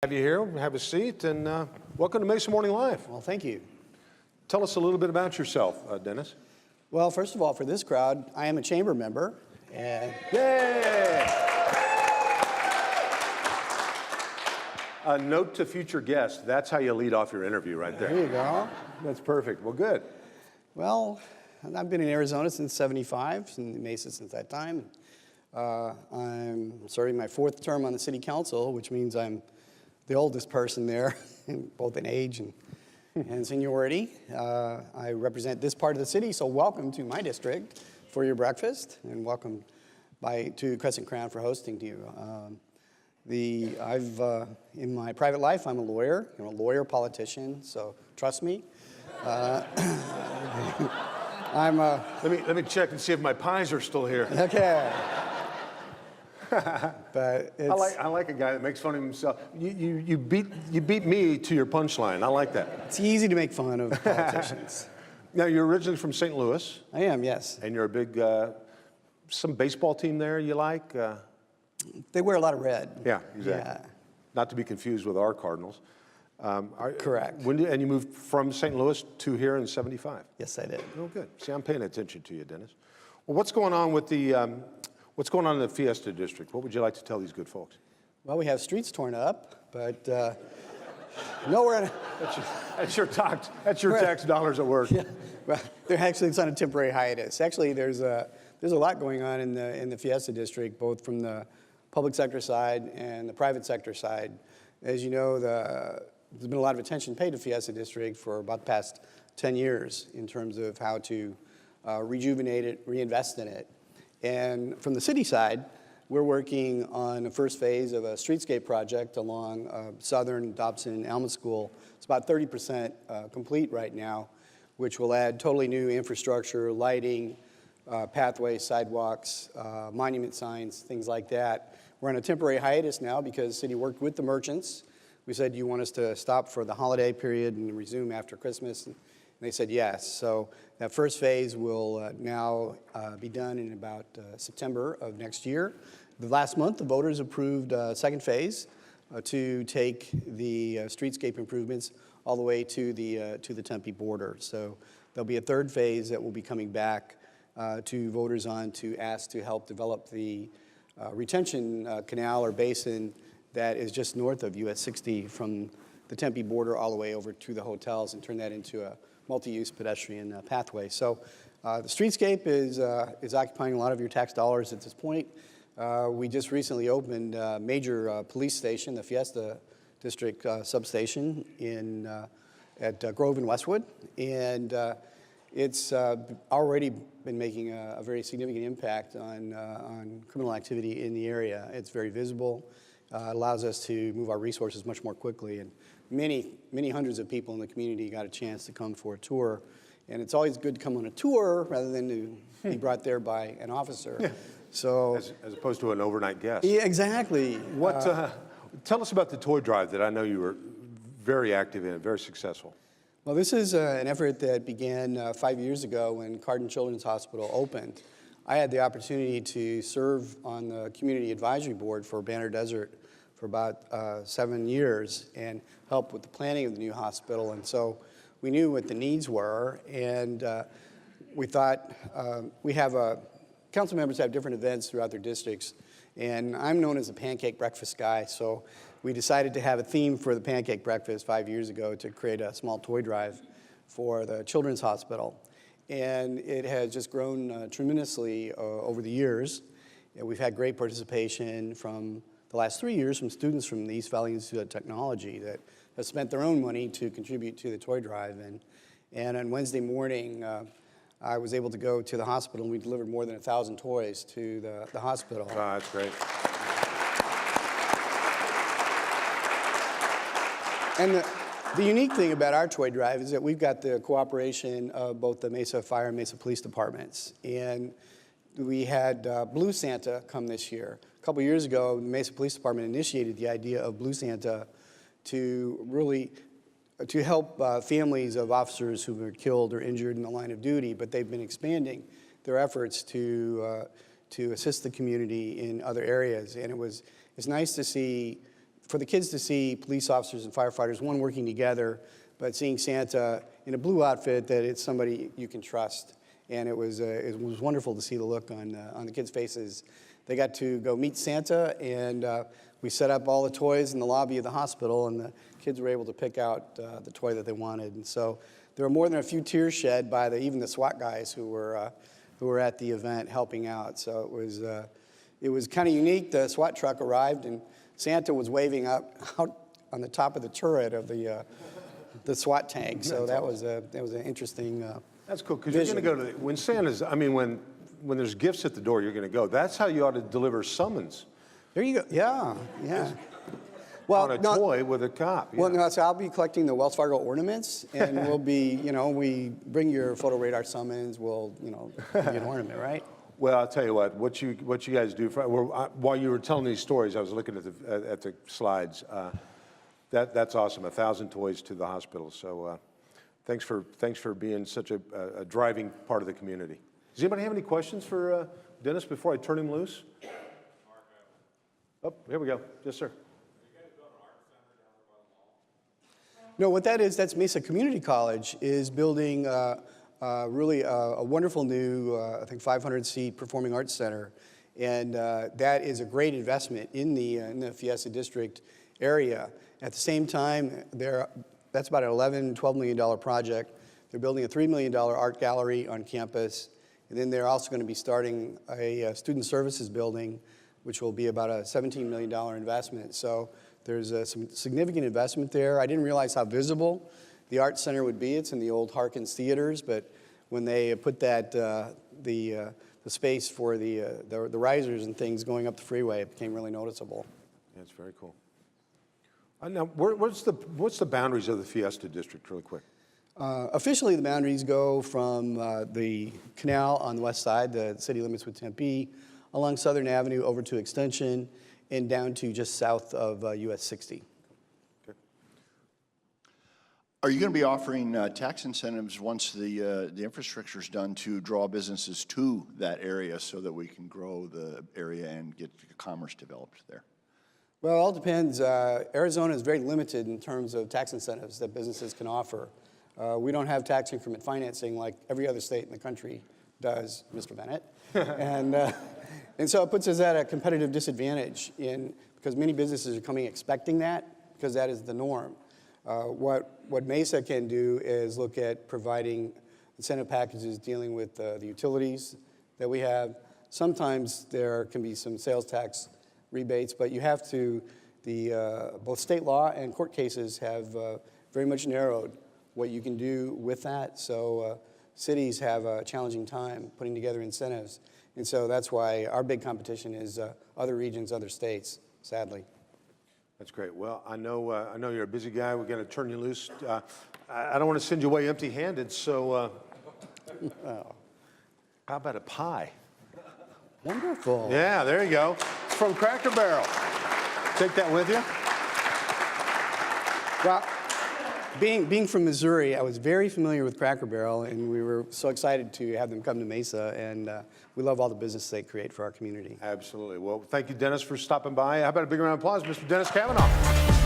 Have you here, have a seat, and welcome to Mesa Morning Live. Well, thank you. Tell us a little bit about yourself, Dennis. Well, first of all, for this crowd, I am a chamber member. And Yay! A note to future guests, that's how you lead off your interview right there. There you go. That's perfect. Well, good. Well, I've been in Arizona since '75, in Mesa since that time. I'm serving my fourth term on the city council, which means I'm the oldest person there, both in age and seniority. I represent this part of the city, so welcome to my district for your breakfast, and welcome to Crescent Crown for hosting you. In my private life, I'm a lawyer. I'm a lawyer politician, so trust me. Let me check and see if my pies are still here. Okay. But it's, I like a guy that makes fun of himself. You beat me to your punchline. I like that. it's easy to make fun of politicians. Now, you're originally from St. Louis. I am, yes. And you're a big, some baseball team there you like? They wear a lot of red. Yeah, exactly. Yeah. Not to be confused with our Cardinals. Correct. And you moved from St. Louis to here in '75? Yes, I did. Oh, good. See, I'm paying attention to you, Dennis. Well, what's going on with what's going on in the Fiesta District? What would you like to tell these good folks? Well, we have streets torn up, but nowhere. That's your tax dollars at work. Yeah. Well, it's on a temporary hiatus. Actually, there's a lot going on in the Fiesta District, both from the public sector side and the private sector side. As you know, there's been a lot of attention paid to Fiesta District for about the past 10 years in terms of how to rejuvenate it, reinvest in it. And from the city side, we're working on the first phase of a streetscape project along Southern, Dobson, and Alma School. It's about 30% complete right now, which will add totally new infrastructure, lighting, pathways, sidewalks, monument signs, things like that. We're on a temporary hiatus now because the city worked with the merchants. We said, you want us to stop for the holiday period and resume after Christmas? And they said yes. So that first phase will now be done in about September of next year. The last month, the voters approved second phase to take the streetscape improvements all the way to the Tempe border. So there'll be a third phase that will be coming back to voters on to ask to help develop the retention canal or basin that is just north of US 60 from the Tempe border all the way over to the hotels and turn that into a multi-use pedestrian pathway. So the streetscape is occupying a lot of your tax dollars at this point. We just recently opened a major police station, the Fiesta District substation at Grove and Westwood, and it's already been making a very significant impact on criminal activity in the area. It's very visible. It allows us to move our resources much more quickly, and many hundreds of people in the community got a chance to come for a tour. And it's always good to come on a tour rather than to be brought there by an officer. Yeah. So, as opposed to an overnight guest. Yeah, exactly. Tell us about the toy drive that I know you were very active in, very successful. Well, this is an effort that began 5 years ago when Cardin Children's Hospital opened. I had the opportunity to serve on the Community Advisory Board for Banner Desert for about 7 years and help with the planning of the new hospital. And so we knew what the needs were, and we thought council members have different events throughout their districts, and I'm known as the pancake breakfast guy, so we decided to have a theme for the pancake breakfast 5 years ago to create a small toy drive for the Children's Hospital. And it has just grown tremendously over the years. And we've had great participation from the last 3 years from students from the East Valley Institute of Technology that have spent their own money to contribute to the toy drive. And on Wednesday morning, I was able to go to the hospital, and we delivered more than 1,000 toys to the hospital. Oh, that's great. And the unique thing about our toy drive is that we've got the cooperation of both the Mesa Fire and Mesa Police Departments. And we had Blue Santa come this year. A couple years ago, the Mesa Police Department initiated the idea of Blue Santa to help families of officers who were killed or injured in the line of duty, but they've been expanding their efforts to assist the community in other areas. And it's nice to see for the kids to see police officers and firefighters, one, working together, but seeing Santa in a blue outfit, that it's somebody you can trust. And it was wonderful to see the look on the kids' faces. They got to go meet Santa, and we set up all the toys in the lobby of the hospital, and the kids were able to pick out the toy that they wanted. And so there were more than a few tears shed by even the SWAT guys who were at the event helping out. So it was kind of unique. The SWAT truck arrived, and Santa was waving out on the top of the turret of the SWAT tank. So that was an interesting. That's cool, because you're going to go to, when Santa's, I mean, when there's gifts at the door, you're going to go. That's how you ought to deliver summons. There you go. Yeah. Well, on a toy with a cop. Well, no, so I'll be collecting the Wells Fargo ornaments, and we'll be, we bring your photo radar summons, we'll, give you an ornament, right? Well, I'll tell you what you guys do. While you were telling these stories, I was looking at the slides. That's awesome. 1,000 toys to the hospital. So thanks for being such a driving part of the community. Does anybody have any questions for Dennis before I turn him loose? Oh, here we go. Yes, sir. No, what that is, that's Mesa Community College is building really a wonderful new, I think 500-seat performing arts center, and that is a great investment in the Fiesta District area. At the same time, that's about an $11-12 million project. They're building a $3 million art gallery on campus, and then they're also going to be starting a student services building, which will be about a $17 million investment. So there's some significant investment there. I didn't realize how visible the art center would be. It's in the old Harkins theaters, but when they put that the space for the risers and things going up the freeway, it became really noticeable. Yeah, it's very cool. Now, what's the boundaries of the Fiesta District, really quick? Officially, the boundaries go from the canal on the west side, the city limits with Tempe, along Southern Avenue over to Extension, and down to just south of US 60. Okay. Are you going to be offering tax incentives once the infrastructure is done to draw businesses to that area so that we can grow the area and get commerce developed there? Well, it all depends. Arizona is very limited in terms of tax incentives that businesses can offer. We don't have tax increment financing like every other state in the country does, Mr. Bennett. And so it puts us at a competitive disadvantage because many businesses are coming expecting that, because that is the norm. What Mesa can do is look at providing incentive packages dealing with the utilities that we have. Sometimes there can be some sales tax rebates, but you have to, both state law and court cases have very much narrowed what you can do with that. So cities have a challenging time putting together incentives. And so that's why our big competition is other regions, other states, sadly. That's great. Well, I know you're a busy guy. We're going to turn you loose. I don't want to send you away empty-handed, so how about a pie? Wonderful. Yeah, there you go. It's from Cracker Barrel. Take that with you. Well, being from Missouri, I was very familiar with Cracker Barrel, and we were so excited to have them come to Mesa, and we love all the business they create for our community. Absolutely. Well, thank you, Dennis, for stopping by. How about a big round of applause, Mr. Dennis Kavanaugh?